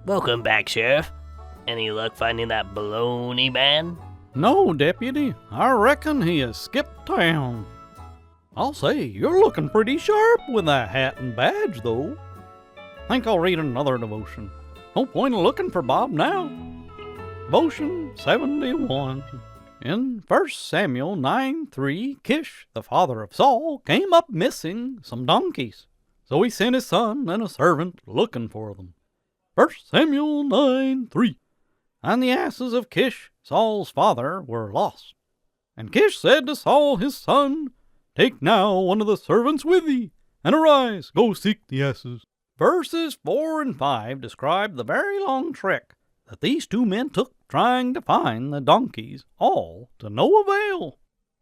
Welcome back, Sheriff. Any luck finding that baloney man? No, Deputy. I reckon he has skipped town. I'll say, you're looking pretty sharp with that hat and badge, though. Think I'll read another devotion. No point in looking for Bob now. Devotion 71. In 1 Samuel 9:3, Kish, the father of Saul, came up missing some donkeys. So he sent his son and a servant looking for them. 1 Samuel 9:3. And the asses of Kish, Saul's father, were lost. And Kish said to Saul his son, Take now one of the servants with thee, and arise, go seek the asses. Verses 4 and 5 describe the very long trek that these two men took trying to find the donkeys, all to no avail.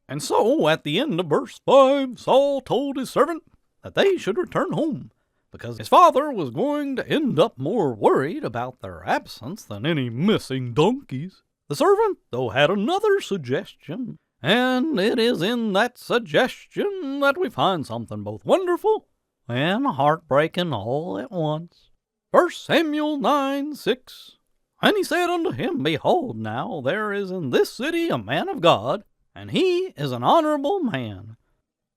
And so, at the end of verse 5, Saul told his servant that they should return home, because his father was going to end up more worried about their absence than any missing donkeys. The servant, though, had another suggestion, and it is in that suggestion that we find something both wonderful and heartbreaking all at once. 1 Samuel 9:6. And he said unto him, Behold, now there is in this city a man of God, and he is an honorable man.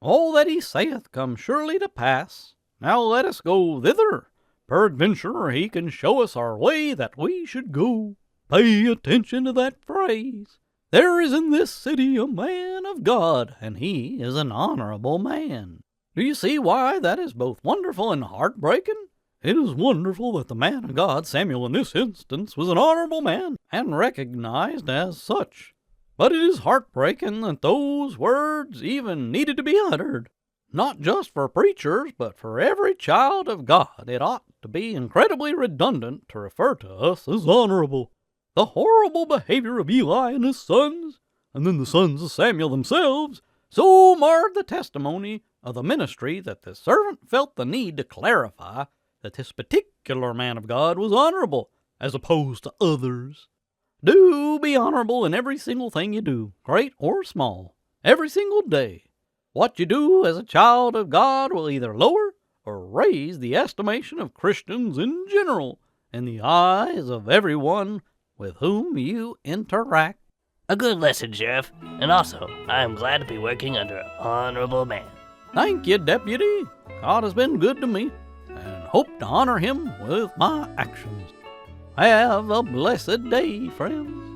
All that he saith comes surely to pass. Now let us go thither. Peradventure he can show us our way that we should go. Pay attention to that phrase. There is in this city a man of God, and he is an honorable man. Do you see why that is both wonderful and heartbreaking? It is wonderful that the man of God, Samuel in this instance, was an honorable man, and recognized as such. But it is heartbreaking that those words even needed to be uttered. Not just for preachers, but for every child of God, it ought to be incredibly redundant to refer to us as honorable. The horrible behavior of Eli and his sons, and then the sons of Samuel themselves, so marred the testimony of the ministry that the servant felt the need to clarify that this particular man of God was honorable, as opposed to others. Do be honorable in every single thing you do, great or small, every single day. What you do as a child of God will either lower or raise the estimation of Christians in general in the eyes of everyone with whom you interact. A good lesson, Sheriff, and also, I am glad to be working under an honorable man. Thank you, Deputy. God has been good to me, and hope to honor him with my actions. Have a blessed day, friends.